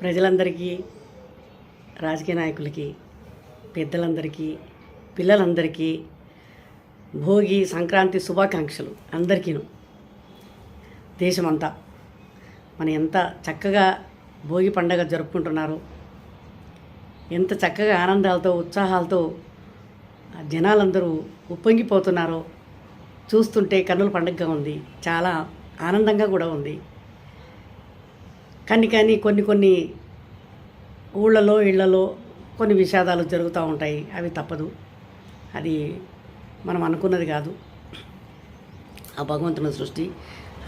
ప్రజలందరికీ, రాజకీయ నాయకులకి, పెద్దలందరికీ, పిల్లలందరికీ భోగి సంక్రాంతి శుభాకాంక్షలు అందరికీను. దేశమంతా ఎంత చక్కగా భోగి పండగ జరుపుకుంటున్నారో, ఎంత చక్కగా ఆనందాలతో ఉత్సాహాలతో జనాలందరూ ఉప్పొంగిపోతున్నారో చూస్తుంటే కన్నుల పండగగా ఉంది. చాలా ఆనందంగా కూడా ఉంది. కానీ కొన్ని ఊళ్ళలో ఇళ్లలో కొన్ని విషాదాలు జరుగుతూ ఉంటాయి. అవి తప్పదు. అది మనం అనుకున్నది కాదు. ఆ భగవంతుని సృష్టి,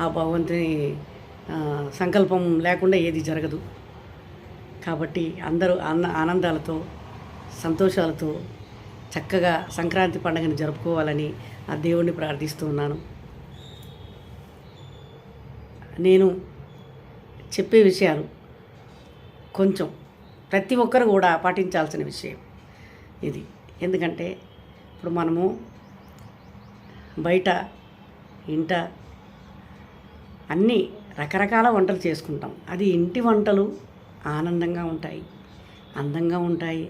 ఆ భగవంతుని సంకల్పం లేకుండా ఏది జరగదు. కాబట్టి అందరూ ఆనందాలతో సంతోషాలతో చక్కగా సంక్రాంతి పండుగని జరుపుకోవాలని ఆ దేవుణ్ణి ప్రార్థిస్తూ ఉన్నాను. నేను చెప్పే విషయాలు కొంచెం ప్రతి ఒక్కరు కూడా పాటించాల్సిన విషయం ఇది. ఎందుకంటే ఇప్పుడు మనము బయట ఇంట అన్నీ రకరకాల వంటలు చేసుకుంటాం. అది ఇంటి వంటలు ఆనందంగా ఉంటాయి, అందంగా ఉంటాయి,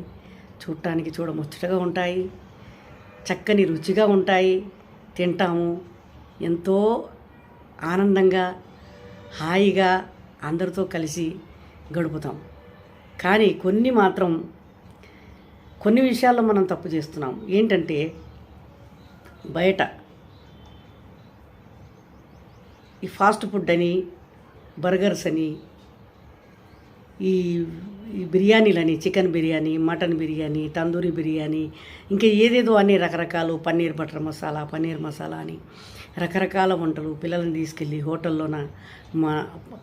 చూడటానికి చూడముచ్చటగా ఉంటాయి, చక్కని రుచిగా ఉంటాయి. తింటాము, ఎంతో ఆనందంగా హాయిగా అందరితో కలిసి గడుపుతాం. కానీ కొన్ని విషయాల్లో మనం తప్పు చేస్తున్నాం. ఏంటంటే బయట ఈ ఫాస్ట్ ఫుడ్ అని, బర్గర్స్ అని, ఈ బిర్యానీలని, చికెన్ బిర్యానీ, మటన్ బిర్యానీ, తందూరి బిర్యానీ, ఇంకా ఏదేదో అన్ని రకరకాలు, పన్నీర్ బటర్ మసాలా, పన్నీర్ మసాలా అని రకరకాల వంటలు పిల్లల్ని తీసుకెళ్ళి హోటల్లోన మా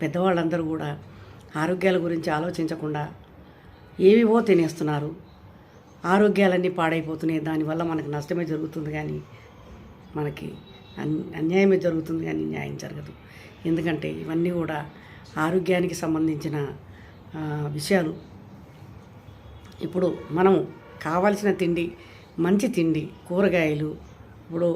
పెద్దవాళ్ళందరూ కూడా ఆరోగ్యాల గురించి ఆలోచించకుండా ఏవివో తినేస్తున్నారు. ఆరోగ్యాలన్నీ పాడైపోతున్నాయి. దానివల్ల మనకు నష్టమే జరుగుతుంది, కానీ మనకి అన్యాయమే జరుగుతుంది, కానీ న్యాయం జరగదు. ఎందుకంటే ఇవన్నీ కూడా ఆరోగ్యానికి సంబంధించిన విషయాలు. ఇప్పుడు మనం కావాల్సిన తిండి, మంచి తిండి, కూరగాయలు, ఇప్పుడు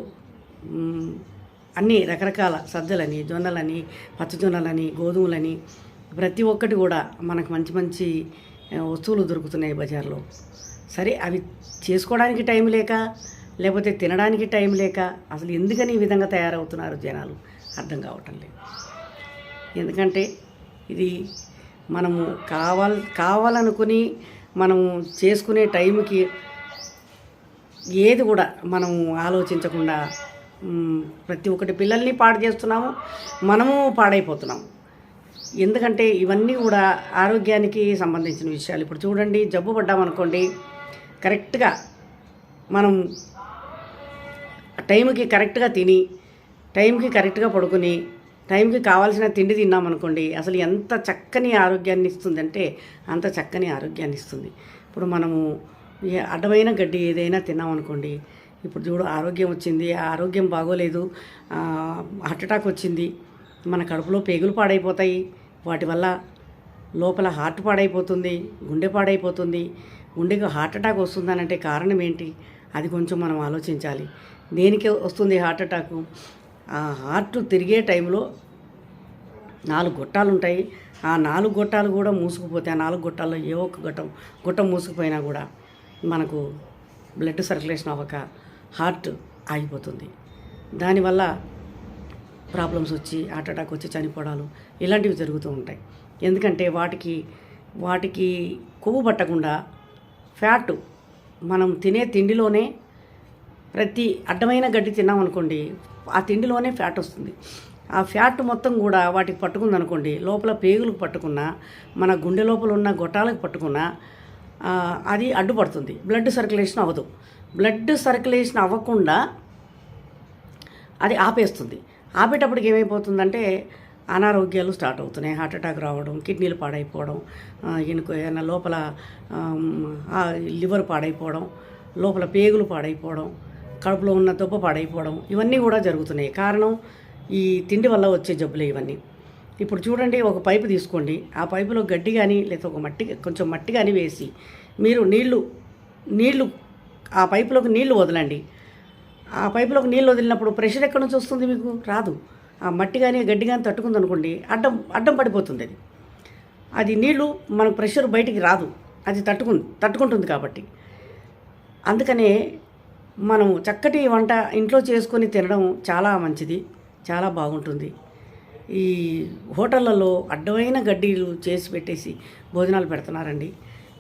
అన్నీ రకరకాల సజ్జలని, జొన్నలని, పచ్చజొన్నలని, గోధుమలని, ప్రతి ఒక్కటి కూడా మనకు మంచి మంచి వస్తువులు దొరుకుతున్నాయి బజార్లో. సరే, అవి చేసుకోవడానికి టైం లేక, లేకపోతే తినడానికి టైం లేక, అసలు ఎందుకని ఈ విధంగా తయారవుతున్నారు జనాలు అర్థం కావటం లేదు. ఎందుకంటే ఇది మనము కావాలనుకుని మనము చేసుకునే టైంకి ఏది కూడా మనము ఆలోచించకుండా ప్రతి ఒక్కటి పిల్లల్ని పాడు చేస్తున్నాము, మనము పాడైపోతున్నాము. ఎందుకంటే ఇవన్నీ కూడా ఆరోగ్యానికి సంబంధించిన విషయాలు. ఇప్పుడు చూడండి, జబ్బు పడ్డామనుకోండి, కరెక్ట్గా మనం టైంకి కరెక్ట్గా తిని, టైంకి కరెక్ట్గా పడుకుని, టైంకి కావాల్సిన తిండి తిన్నామనుకోండి, అసలు ఎంత చక్కని ఆరోగ్యాన్ని ఇస్తుందంటే అంత చక్కని ఆరోగ్యాన్ని ఇస్తుంది. ఇప్పుడు మనము అడ్డమైన గడ్డి ఏదైనా తిన్నామనుకోండి, ఇప్పుడు చూడు ఆరోగ్యం వచ్చింది, ఆ ఆరోగ్యం బాగోలేదు, హార్ట్ అటాక్ వచ్చింది, మన కడుపులో పేగులు పాడైపోతాయి, వాటి వల్ల లోపల హార్ట్ పాడైపోతుంది, గుండె పాడైపోతుంది. గుండెకు హార్ట్ అటాక్ వస్తుందనంటే కారణం ఏంటి? అది కొంచెం మనం ఆలోచించాలి. దేనికి వస్తుంది హార్ట్ అటాకు? ఆ హార్ట్ తిరిగే టైంలో 4 గొట్టాలు ఉంటాయి. ఆ 4 గొట్టాలు కూడా మూసుకుపోతే, ఆ 4 గొట్టాల్లో ఏ ఒక్క గొట్టం మూసుకుపోయినా కూడా మనకు బ్లడ్ సర్క్యులేషన్ అవ్వక హార్ట్ ఆగిపోతుంది. దానివల్ల ప్రాబ్లమ్స్ వచ్చి హార్ట్ అటాక్ వచ్చి చనిపోవడాలు ఇలాంటివి జరుగుతూ ఉంటాయి. ఎందుకంటే వాటికి కొవ్వు పట్టకుండా ఫ్యాట్ మనం తినే తిండిలోనే, ప్రతి అడ్డమైన గడ్డి తిన్నామనుకోండి, ఆ తిండిలోనే ఫ్యాట్ వస్తుంది. ఆ ఫ్యాట్ మొత్తం కూడా వాటికి పట్టుకుందనుకోండి, లోపల పేగులకు పట్టుకున్నా, మన గుండె లోపల ఉన్న గొట్టాలకు పట్టుకున్నా అది అడ్డుపడుతుంది. బ్లడ్ సర్క్యులేషన్ అవ్వదు. బ్లడ్ సర్క్యులేషన్ అవ్వకుండా అది ఆపేస్తుంది. ఆపేటప్పటికి ఏమైపోతుందంటే అనారోగ్యాలు స్టార్ట్ అవుతున్నాయి. హార్ట్ అటాక్ రావడం, కిడ్నీలు పాడైపోవడం, ఏమైనా లోపల లివర్ పాడైపోవడం, లోపల పేగులు పాడైపోవడం, కడుపులో ఉన్న దెబ్బ పాడైపోవడం, ఇవన్నీ కూడా జరుగుతున్నాయి. కారణం ఈ తిండి వల్ల వచ్చే జబ్బులే ఇవన్నీ. ఇప్పుడు చూడండి, ఒక పైపు తీసుకోండి, ఆ పైపులో గడ్డి కానీ లేదా కొంచెం మట్టి కానీ వేసి మీరు నీళ్లు ఆ పైపులోకి నీళ్లు వదలండి. ఆ పైపులోకి నీళ్ళు వదిలినప్పుడు ప్రెషర్ ఎక్కడి నుంచి వస్తుంది? మీకు రాదు. ఆ మట్టి కానీ గడ్డి కానీ తట్టుకుందనుకోండి, అడ్డం పడిపోతుంది. అది అది నీళ్ళు మనకు ప్రెషర్ బయటికి రాదు, అది తట్టుకుంటుంది కాబట్టి. అందుకనే మనం చక్కటి వంట ఇంట్లో చేసుకొని తినడం చాలా మంచిది, చాలా బాగుంటుంది. ఈ హోటళ్ళలో అడ్డమైన గడ్డీలు చేసి పెట్టేసి భోజనాలు పెడుతున్నారండి.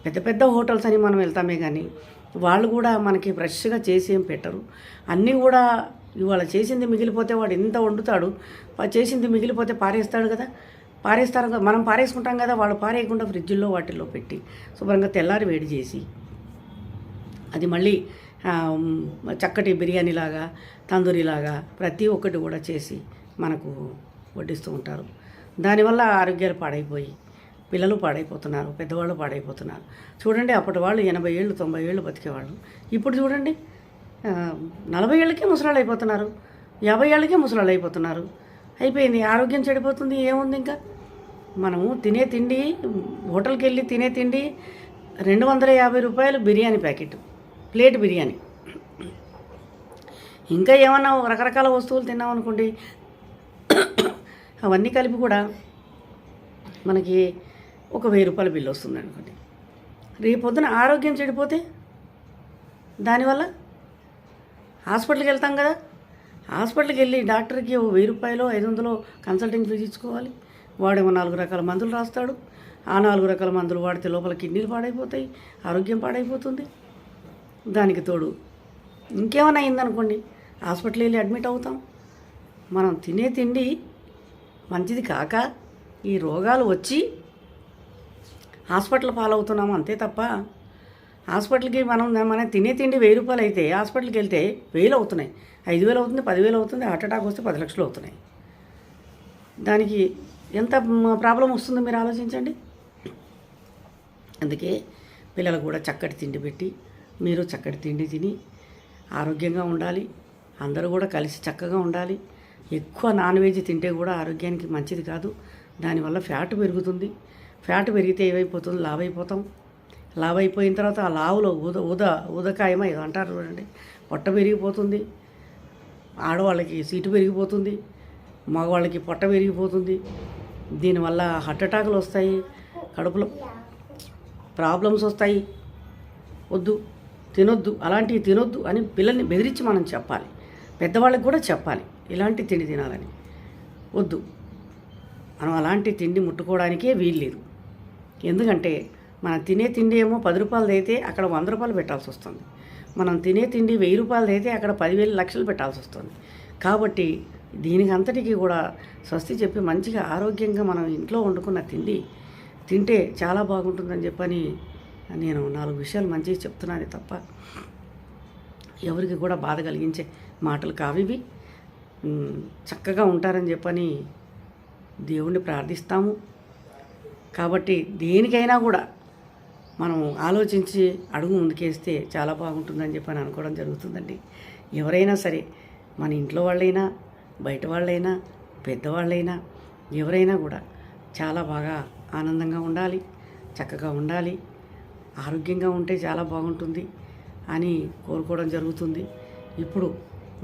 పెద్ద పెద్ద హోటల్స్ అని మనం వెళ్తామే కానీ వాళ్ళు కూడా మనకి ఫ్రెష్గా చేసి ఏం పెట్టరు. అన్నీ కూడా ఇవాళ చేసింది మిగిలిపోతే వాడు ఎంత వండుతాడు, చేసింది మిగిలిపోతే పారేస్తాడు కదా, పారేస్తారు కదా, మనం పారేసుకుంటాం కదా, వాళ్ళు పారేయకుండా ఫ్రిడ్జ్లో వాటిల్లో పెట్టి శుభ్రంగా తెల్లారి వేడి చేసి అది మళ్ళీ చక్కటి బిర్యానీలాగా తందూరిలాగా ప్రతి ఒక్కటి కూడా చేసి మనకు వడ్డిస్తూ ఉంటారు. దానివల్ల ఆరోగ్యాలు పాడైపోయి పిల్లలు పాడైపోతున్నారు, పెద్దవాళ్ళు పాడైపోతున్నారు. చూడండి, అప్పటి వాళ్ళు 80 ఏళ్ళు 90 ఏళ్ళు బతికేవాళ్ళు. ఇప్పుడు చూడండి 40 ఏళ్ళకే ముసలాళ్ళు అయిపోతున్నారు, 50 ఏళ్ళకే ముసలాళ్ళు అయిపోతున్నారు. అయిపోయింది, ఆరోగ్యం చెడిపోతుంది. ఏముంది ఇంకా? మనము తినే తిండి, హోటల్కి వెళ్ళి తినే తిండి 250 రూపాయలు బిర్యానీ ప్యాకెట్, ప్లేట్ బిర్యానీ. ఇంకా ఏమన్నా రకరకాల వస్తువులు తిన్నామనుకోండి, అవన్నీ కలిపి కూడా మనకి ఒక 1000 రూపాయల బిల్లు వస్తుంది అనుకోండి. రేపొద్దున ఆరోగ్యం చెడిపోతే దానివల్ల హాస్పిటల్కి వెళ్తాం కదా, హాస్పిటల్కి వెళ్ళి డాక్టర్కి 1000 రూపాయలు 500 కన్సల్టింగ్ ఫీజు ఇచ్చుకోవాలి. వాడేమో 4 రకాల మందులు రాస్తాడు. ఆ 4 రకాల మందులు వాడితే లోపల కిడ్నీలు పాడైపోతాయి, ఆరోగ్యం పాడైపోతుంది. దానికి తోడు ఇంకేమైనా అయిందనుకోండి, హాస్పిటల్ వెళ్ళి అడ్మిట్ అవుతాం. మనం తినే తిండి మంచిది కాక ఈ రోగాలు వచ్చి హాస్పిటల్ పాలవుతున్నాము అంతే తప్ప, హాస్పిటల్కి మనం తినే తిండి 1000 రూపాయలు అయితే హాస్పిటల్కి వెళ్తే 1000 అవుతున్నాయి, 5000 అవుతుంది, 10,000 అవుతుంది. హార్ట్ అటాక్ వస్తే 10 లక్షలు అవుతున్నాయి. దానికి ఎంత ప్రాబ్లం వస్తుందో మీరు ఆలోచించండి. అందుకే పిల్లలకు కూడా చక్కటి తిండి పెట్టి మీరు చక్కటి తిండి తిని ఆరోగ్యంగా ఉండాలి. అందరూ కూడా కలిసి చక్కగా ఉండాలి. ఎక్కువ నాన్ వెజ్ తింటే కూడా ఆరోగ్యానికి మంచిది కాదు. దానివల్ల ఫ్యాట్ పెరుగుతుంది. ఫ్యాట్ పెరిగితే ఏమైపోతుంది? లావ్ అయిపోతాం. లావ్ అయిపోయిన తర్వాత ఆ లావులో ఉదకాయమో ఏదో అంటారు చూడండి, పొట్ట పెరిగిపోతుంది. ఆడవాళ్ళకి సీటు పెరిగిపోతుంది, మగవాళ్ళకి పొట్ట పెరిగిపోతుంది. దీనివల్ల హార్ట్ అటాకులు వస్తాయి, కడుపులో ప్రాబ్లమ్స్ వస్తాయి. వద్దు, తినొద్దు, అలాంటివి తినొద్దు అని పిల్లల్ని బెదిరించి మనం చెప్పాలి. పెద్దవాళ్ళకి కూడా చెప్పాలి ఇలాంటి తిండి తినాలని. వద్దు, మనం అలాంటి తిండి ముట్టుకోవడానికే వీల్లేదు. ఎందుకంటే మనం తినే తిండి ఏమో 10 రూపాయలది అయితే అక్కడ 100 రూపాయలు పెట్టాల్సి వస్తుంది. మనం తినే తిండి 1000 రూపాయలది అయితే అక్కడ 10,000 లక్షలు పెట్టాల్సి వస్తుంది. కాబట్టి దీనికి అంతటికీ కూడా స్వస్తి చెప్పి మంచిగా ఆరోగ్యంగా మనం ఇంట్లో వండుకున్న తిండి తింటే చాలా బాగుంటుందని చెప్పని నేను 4 విషయాలు మంచిగా చెప్తున్నాను తప్ప ఎవరికి కూడా బాధ కలిగించే మాటలు కావివి. చక్కగా ఉంటారని చెప్పని దేవుణ్ణి ప్రార్థిస్తాము. కాబట్టి దేనికైనా కూడా మనం ఆలోచించి అడుగు ముందుకేస్తే చాలా బాగుంటుందని చెప్పని అనుకోవడం జరుగుతుందండి. ఎవరైనా సరే, మన ఇంట్లో వాళ్ళైనా బయట వాళ్ళైనా పెద్దవాళ్ళైనా ఎవరైనా కూడా చాలా బాగా ఆనందంగా ఉండాలి, చక్కగా ఉండాలి, ఆరోగ్యంగా ఉంటే చాలా బాగుంటుంది అని కోరుకోవడం జరుగుతుంది. ఇప్పుడు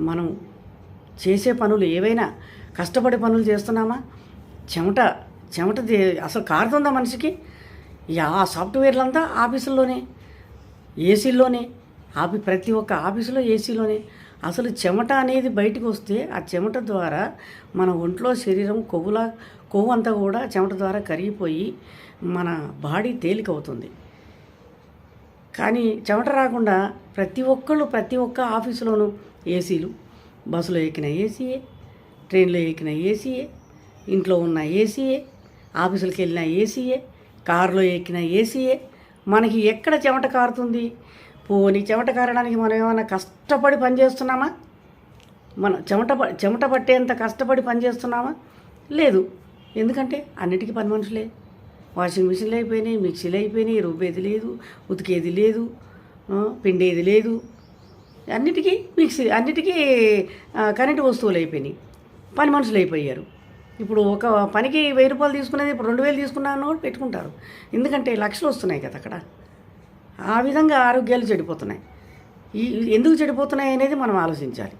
మనం చేసే పనులు ఏవైనా కష్టపడి పనులు చేస్తున్నామా? చెమట అసలు కారుతుందా మనిషికి? ఆ సాఫ్ట్వేర్లంతా ఆఫీసుల్లోనే, ఏసీల్లోనే, ప్రతి ఒక్క ఆఫీసులో ఏసీలోనే. అసలు చెమట అనేది బయటకు వస్తే ఆ చెమట ద్వారా మన ఒంట్లో శరీరం కొవ్వు అంతా కూడా చెమట ద్వారా కరిగిపోయి మన బాడీ తేలికవుతుంది. కానీ చెమట రాకుండా ప్రతి ఒక్క ఆఫీసులోనూ ఏసీలు, బస్సులో ఎక్కిన ఏసీయే, ట్రైన్లో ఎక్కిన ఏసీయే, ఇంట్లో ఉన్న ఏసీయే, ఆఫీసులకు వెళ్ళిన ఏసీయే, కారులో ఎక్కిన ఏసీయే. మనకి ఎక్కడ చెమట కారుతుంది? పోనీ చెమట కారడానికి మనం ఏమైనా కష్టపడి పనిచేస్తున్నామా? మనం చెమట పట్టేంత కష్టపడి పనిచేస్తున్నామా? లేదు. ఎందుకంటే అన్నిటికీ పని మనుషులే. వాషింగ్ మిషన్లు అయిపోయినాయి, మిక్సీలు అయిపోయినాయి, రుబ్బేది లేదు, ఉతికేది లేదు, పిండేది లేదు. అన్నిటికీ కరెంటు వస్తువులు అయిపోయినాయి, పని మనుషులు అయిపోయారు. ఇప్పుడు ఒక పనికి 1000 రూపాయలు తీసుకునేది ఇప్పుడు 2000 తీసుకున్నాను కూడా పెట్టుకుంటారు. ఎందుకంటే లక్షలు వస్తున్నాయి కదా అక్కడ. ఆ విధంగా ఆరోగ్యాలు చెడిపోతున్నాయి. ఎందుకు చెడిపోతున్నాయి అనేది మనం ఆలోచించాలి.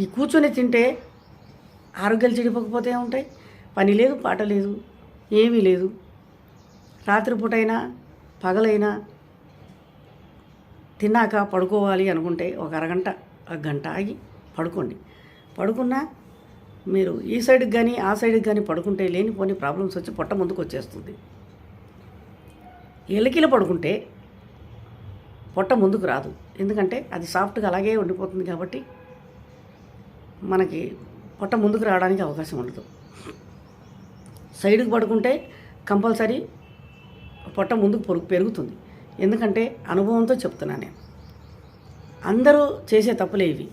ఈ కూర్చొని తింటే ఆరోగ్యాలు చెడిపోకపోతే ఉంటాయి. పని లేదు, పాట లేదు, ఏమీ లేదు. రాత్రిపూటైనా పగలైనా తిన్నాక పడుకోవాలి అనుకుంటే ఒక అరగంట ఒక గంట ఆగి పడుకోండి. పడుకున్నా మీరు ఈ సైడ్కి కానీ ఆ సైడ్కి కానీ పడుకుంటే లేనిపోని ప్రాబ్లమ్స్ వచ్చి పొట్ట ముందుకు వచ్చేస్తుంది. ఎలికిల పడుకుంటే పొట్ట ముందుకు రాదు, ఎందుకంటే అది సాఫ్ట్గా అలాగే ఉండిపోతుంది కాబట్టి మనకి పొట్ట ముందుకు రావడానికి అవకాశం ఉండదు. సైడ్కి పడుకుంటే కంపల్సరీ పొట్ట ముందుకు పెరుగుతుంది. ఎందుకంటే అనుభవంతో చెప్తున్నాను నేను. అందరూ చేసే తప్పులే ఇవి.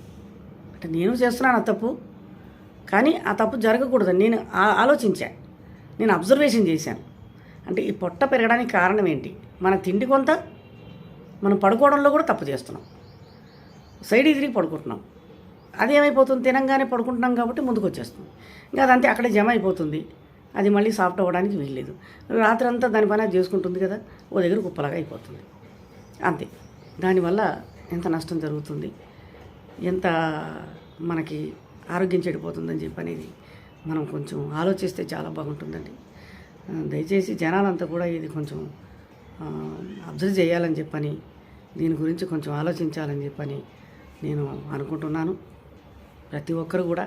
అంటే నేను చేస్తున్నాను ఆ తప్పు, కానీ ఆ తప్పు జరగకూడదని నేను ఆలోచించాను, నేను అబ్జర్వేషన్ చేశాను. అంటే ఈ పొట్ట పెరగడానికి కారణం ఏంటి? మన తిండి కొంత, మనం పడుకోవడంలో కూడా తప్పు చేస్తున్నాం. సైడ్కి తిరిగి పడుకుంటున్నాం. అది ఏమైపోతుంది, తినంగానే పడుకుంటున్నాం కాబట్టి ముందుకు వచ్చేస్తుంది. ఇంకా అదంతే అక్కడే జమ అయిపోతుంది. అది మళ్ళీ సాఫ్ట్ అవ్వడానికి వీల్లేదు. రాత్రి అంతా దాని పని అది చేసుకుంటుంది కదా, ఓ దగ్గర కుప్పలాగా అయిపోతుంది. అంతే. దానివల్ల ఎంత నష్టం జరుగుతుంది, ఎంత మనకి ఆరోగ్యం చెడిపోతుందని చెప్పి అనేది మనం కొంచెం ఆలోచిస్తే చాలా బాగుంటుందండి. దయచేసి జనాలంతా కూడా ఇది కొంచెం అబ్జర్వ్ చేయాలని చెప్పని, దీని గురించి కొంచెం ఆలోచించాలని చెప్పని నేను అనుకుంటున్నాను. ప్రతి ఒక్కరు కూడా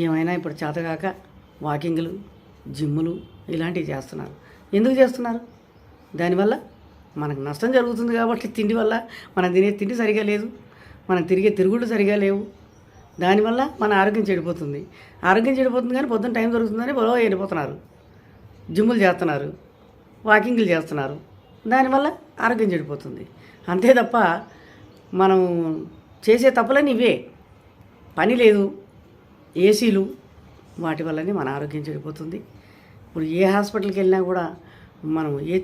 ఏమైనా ఇప్పుడు చేతగాక వాకింగ్లు, జిమ్ములు ఇలాంటివి చేస్తున్నారు. ఎందుకు చేస్తున్నారు? దానివల్ల మనకు నష్టం జరుగుతుంది కాబట్టి. తిండి వల్ల మనం తినే తిండి సరిగా లేదు, మనం తిరిగే తిరుగుళ్ళు సరిగా లేవు. దానివల్ల మన ఆరోగ్యం చెడిపోతుంది. ఆరోగ్యం చెడిపోతుంది కానీ పొద్దున్న టైం దొరుకుతుందని బలో వెళ్ళిపోతున్నారు, జిమ్ములు చేస్తున్నారు, వాకింగ్లు చేస్తున్నారు. దానివల్ల ఆరోగ్యం చెడిపోతుంది. అంతే తప్ప మనం చేసే తప్పులన్నీ ఇవే. పని లేదు, ఏసీలు, వాటి వల్లనే మన ఆరోగ్యం చెడిపోతుంది. ఇప్పుడు ఏ హాస్పిటల్కి వెళ్ళినా కూడా మనం ఏ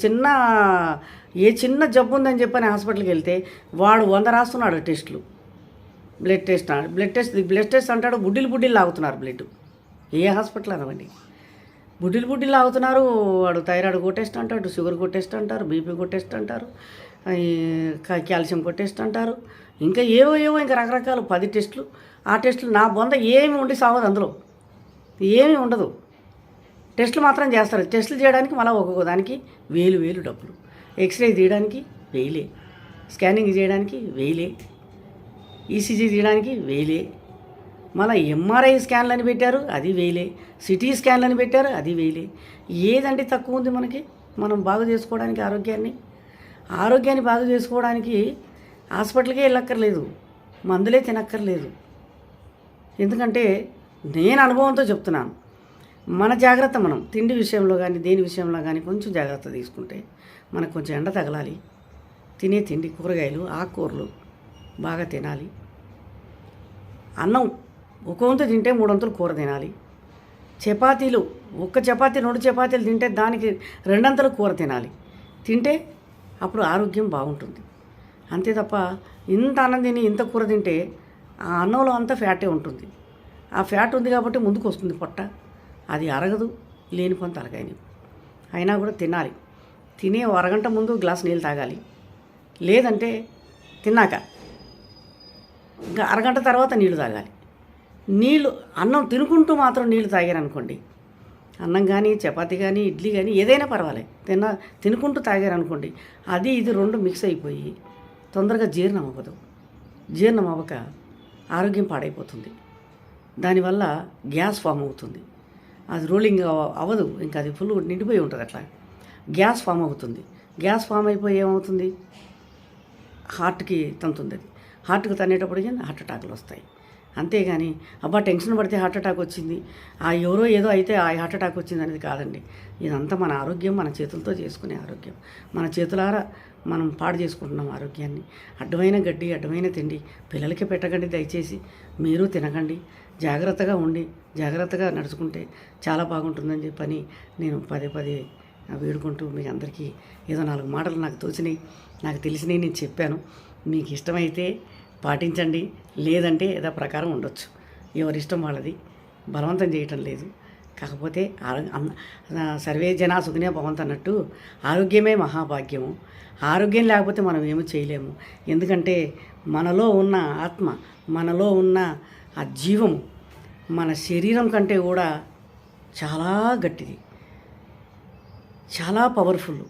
చిన్న జబ్బు ఉందని చెప్పని హాస్పిటల్కి వెళ్తే వాడు 100 రాస్తున్నాడు టెస్టులు. బ్లడ్ టెస్ట్ అంటాడు, బుడ్డిలు లాగుతున్నారు బ్లడ్. ఏ హాస్పిటల్ అనవండి, బుడ్డిలు లాగుతున్నారు. వాడు థైరాయిడ్ టెస్ట్ అంటాడు, షుగర్ టెస్ట్ అంటారు, బీపీ టెస్ట్ అంటారు, కాల్షియం టెస్ట్ అంటారు, ఇంకా ఏవో ఇంకా రకరకాలు 10 టెస్టులు. ఆ టెస్టులు నా బొంద ఏమి ఉండి సావదు, అందులో ఏమీ ఉండదు. టెస్టులు మాత్రం చేస్తారు. టెస్టులు చేయడానికి మళ్ళీ ఒక్కొక్క దానికి వేలు డబ్బులు. ఎక్స్రే తీయడానికి వేలే, స్కానింగ్ చేయడానికి వేలే, ఈసీజీ తీయడానికి వేలే, మళ్ళీ ఎంఆర్ఐ స్కాన్లు అని పెట్టారు, అది వేలే, సిటీ స్కాన్లు అని పెట్టారు, అది వేలే. ఏదంటే తక్కువ ఉంది మనకి? మనం బాగు చేసుకోవడానికి ఆరోగ్యాన్ని బాగు చేసుకోవడానికి హాస్పిటల్కే వెళ్ళక్కర్లేదు, మందులే తినక్కర్లేదు. ఎందుకంటే నేను అనుభవంతో చెప్తున్నాను. మన జాగ్రత్త, మనం తిండి విషయంలో కానీ దేని విషయంలో కానీ కొంచెం జాగ్రత్త తీసుకుంటే మనకు కొంచెం ఎండ తగలాలి. తినే తిండి కూరగాయలు, ఆకుకూరలు బాగా తినాలి. అన్నం ఒక వంతు తింటే 3 వంతులు కూర తినాలి. చపాతీలు, ఒక్క చపాతీ 2 చపాతీలు తింటే దానికి 2 అంతలు కూర తింటే అప్పుడు ఆరోగ్యం బాగుంటుంది. అంతే తప్ప ఇంత అన్నం తిని ఇంత కూర తింటే ఆ అన్నంలో అంతా ఫ్యాటే ఉంటుంది. ఆ ఫ్యాట్ ఉంది కాబట్టి ముందుకు వస్తుంది పొట్ట, అది అరగదు, లేని కొంత తలకాయని. అయినా కూడా తినాలి. తినే అరగంట ముందు గ్లాస్ నీళ్ళు తాగాలి. లేదంటే తిన్నాక ఇంకా అరగంట తర్వాత నీళ్లు తాగాలి. అన్నం తినుకుంటూ మాత్రం నీళ్లు తాగారనుకోండి, అన్నం కానీ చపాతీ కానీ ఇడ్లీ కానీ ఏదైనా పర్వాలేదు, తినుకుంటూ తాగారనుకోండి, అది ఇది 2 మిక్స్ అయిపోయి తొందరగా జీర్ణం అవ్వదు. జీర్ణం అవ్వక ఆరోగ్యం పాడైపోతుంది. దానివల్ల గ్యాస్ ఫామ్ అవుతుంది. అది రోలింగ్ అవ్వదు, ఇంకా అది ఫుల్ నిండిపోయి ఉంటుంది. అట్లా గ్యాస్ ఫామ్ అవుతుంది. గ్యాస్ ఫామ్ అయిపోయి ఏమవుతుంది, హార్ట్కి తంతుంది. అది హార్ట్కి తన్నేటప్పటికి హార్ట్ అటాకులు వస్తాయి. అంతేగాని అబ్బా టెన్షన్ పడితే హార్ట్ అటాక్ వచ్చింది, ఎవరో ఏదో అయితే ఆ హార్ట్ అటాక్ వచ్చింది అనేది కాదండి. ఇదంతా మన ఆరోగ్యం, మన చేతులతో చేసుకునే ఆరోగ్యం. మన చేతులారా మనం పాడు చేసుకుంటున్నాం ఆరోగ్యాన్ని. అడ్డమైన గడ్డి, అడ్డమైన తిండి పిల్లలకి పెట్టకండి దయచేసి. మీరు తినకండి. జాగ్రత్తగా ఉండి జాగ్రత్తగా నడుచుకుంటే చాలా బాగుంటుందని చెప్పని నేను పదే వేడుకుంటూ మీ అందరికీ ఏదో 4 మాటలు నాకు తోచినాయి, నాకు తెలిసినవి నేను చెప్పాను. మీకు ఇష్టమైతే పాటించండి, లేదంటే ఏదో ప్రకారం ఉండొచ్చు. ఎవరిష్టం వాళ్ళది, బలవంతం చేయటం లేదు. కాకపోతే సర్వే జనా సుఖినే భవంతు అన్నట్టు ఆరోగ్యమే మహాభాగ్యము. ఆరోగ్యం లేకపోతే మనం ఏమీ చేయలేము. ఎందుకంటే మనలో ఉన్న ఆత్మ, మనలో ఉన్న ఆ జీవము మన శరీరం కంటే కూడా చాలా గట్టిది, చాలా పవర్ఫుల్.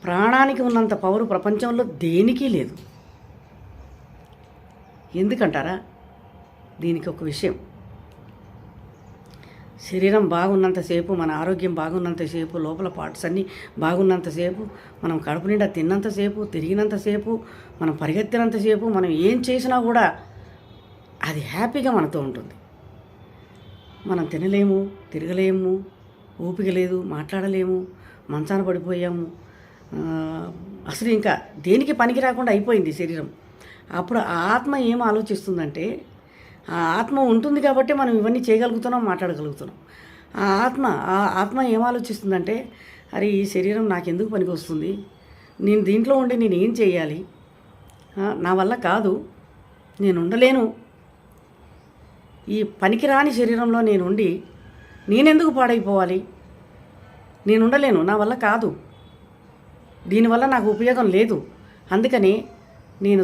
ప్రాణానికి ఉన్నంత పవరు ప్రపంచంలో దేనికి లేదు. ఎందుకంటారా? దీనికి ఒక విషయం. శరీరం బాగున్నంతసేపు, మన ఆరోగ్యం బాగున్నంతసేపు, లోపల పార్ట్స్ అన్నీ బాగున్నంతసేపు, మనం కడుపు నిండా తిన్నంతసేపు, తిరిగినంతసేపు, మనం పరిగెత్తినంతసేపు, మనం ఏం చేసినా కూడా అది హ్యాపీగా మనతో ఉంటుంది. మనం తినలేము, తిరగలేము, ఓపిక లేదు, మాట్లాడలేము, మంచాన పడిపోయాము, అసలు ఇంకా దేనికి పనికి రాకుండా అయిపోయింది శరీరం. అప్పుడు ఆ ఆత్మ ఏం ఆలోచిస్తుందంటే, ఆ ఆత్మ ఉంటుంది కాబట్టి మనం ఇవన్నీ చేయగలుగుతున్నాం, మాట్లాడగలుగుతున్నాం. ఆ ఆత్మ ఏం ఆలోచిస్తుందంటే, అరే ఈ శరీరం నాకెందుకు పనికి వస్తుంది, నేను దీంట్లో ఉండి నేను ఏం చేయాలి, నా వల్ల కాదు, నేను ఉండలేను, ఈ పనికిరాని శరీరంలో నేనుండి నేనెందుకు పాడైపోవాలి, నేను ఉండలేను, నా వల్ల కాదు, దీనివల్ల నాకు ఉపయోగం లేదు, అందుకని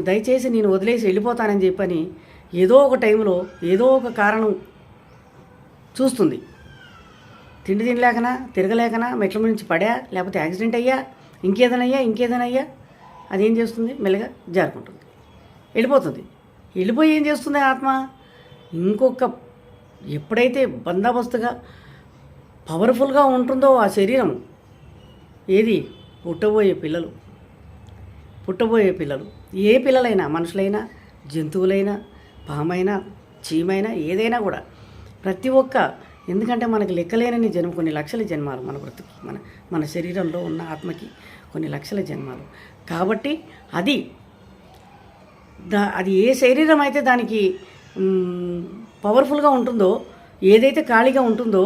దయచేసి నేను వదిలేసి వెళ్ళిపోతానని చెప్పని ఏదో ఒక టైంలో ఏదో ఒక కారణం చూస్తుంది. తిండి తినలేకనా, తిరగలేకనా, మెట్ల నుంచి పడా, లేకపోతే యాక్సిడెంట్ అయ్యా, ఇంకేదైనా అదేం చేస్తుంది, మెల్లగా జారుకుంటుంది, వెళ్ళిపోతుంది. వెళ్ళిపోయి ఏం చేస్తుంది ఆత్మ? ఇంకొక ఎప్పుడైతే బందోబస్తుగా పవర్ఫుల్గా ఉంటుందో ఆ శరీరం, ఏది పుట్టబోయే పిల్లలు, ఏ పిల్లలైనా, మనుషులైనా, జంతువులైనా, పామైనా, చీమైనా, ఏదైనా కూడా ప్రతి ఒక్క, ఎందుకంటే మనకి లెక్కలేనని కొన్ని లక్షల జన్మాలు మన బ్రతుకి, మన శరీరంలో ఉన్న ఆత్మకి కొన్ని లక్షల జన్మాలు. కాబట్టి అది ఏ శరీరం అయితే దానికి పవర్ఫుల్గా ఉంటుందో, ఏదైతే ఖాళీగా ఉంటుందో,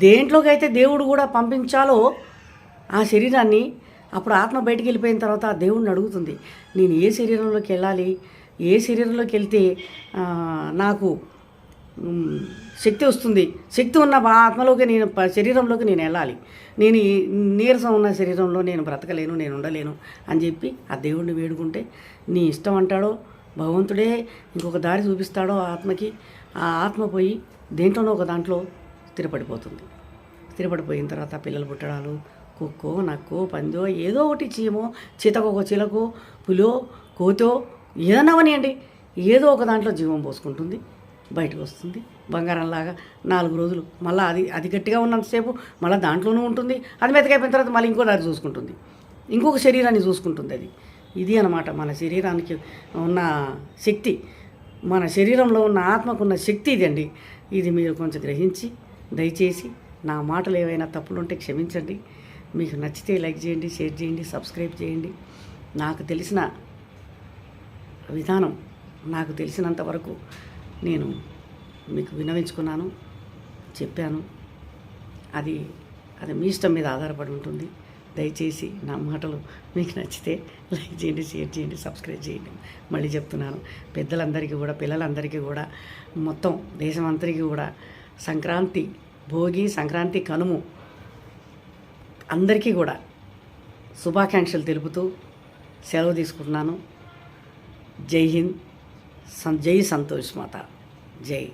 దేంట్లోకి అయితే దేవుడు కూడా పంపించాలో ఆ శరీరాన్ని, అప్పుడు ఆత్మ బయటికి వెళ్ళిపోయిన తర్వాత ఆ దేవుడిని అడుగుతుంది, నేను ఏ శరీరంలోకి వెళ్ళాలి, ఏ శరీరంలోకి వెళ్తే నాకు శక్తి వస్తుంది, శక్తి ఉన్న ఆత్మలోకి శరీరంలోకి నేను వెళ్ళాలి, నేను ఈ నీరసం ఉన్న శరీరంలో నేను బ్రతకలేను, నేను ఉండలేను అని చెప్పి ఆ దేవుడిని వేడుకుంటే, నీ ఇష్టం అంటాడో భగవంతుడే ఇంకొక దారి చూపిస్తాడో ఆ ఆత్మకి, ఆ ఆత్మ పోయి దేంట్లోనో ఒక దాంట్లో స్థిరపడిపోయిన తర్వాత పిల్లలు పుట్టడాలు, కుక్కో, నక్కో, పందో, ఏదో ఒకటి, చీమో, చితకొక చిలకో, పులో, కోతో, ఏదన్నా అవనియండి, ఏదో ఒక దాంట్లో జీవం పోసుకుంటుంది, బయటకు వస్తుంది బంగారంలాగా. 4 రోజులు మళ్ళీ అది గట్టిగా ఉన్నంతసేపు మళ్ళీ దాంట్లోనూ ఉంటుంది, అది మెతకైపోయిన తర్వాత మళ్ళీ ఇంకో దారి చూసుకుంటుంది, ఇంకొక శరీరాన్ని చూసుకుంటుంది. ఇది అన్నమాట మన శరీరానికి ఉన్న శక్తి, మన శరీరంలో ఉన్న ఆత్మకున్న శక్తి ఇదండి. ఇది మీరు కొంచెం గ్రహించి, దయచేసి నా మాటలు ఏవైనా తప్పులుంటే క్షమించండి. మీకు నచ్చితే లైక్ చేయండి, షేర్ చేయండి, సబ్స్క్రైబ్ చేయండి. నాకు తెలిసిన విధానం, నాకు తెలిసినంత వరకు నేను మీకు విన్నవించుకున్నాను, చెప్పాను. అది మీ ఇష్టం మీద ఆధారపడి ఉంటుంది. దయచేసి నా మాటలు మీకు నచ్చితే లైక్ చేయండి, షేర్ చేయండి, సబ్స్క్రైబ్ చేయండి. మళ్ళీ చెప్తున్నాను, పెద్దలందరికీ కూడా, పిల్లలందరికీ కూడా, మొత్తం దేశం అంతరికీ కూడా సంక్రాంతి, భోగి, సంక్రాంతి, కనుము అందరికీ కూడా శుభాకాంక్షలు తెలుపుతూ సెలవు తీసుకుంటున్నాను. జై హింద్, జై సంతోష్ మాత, జై.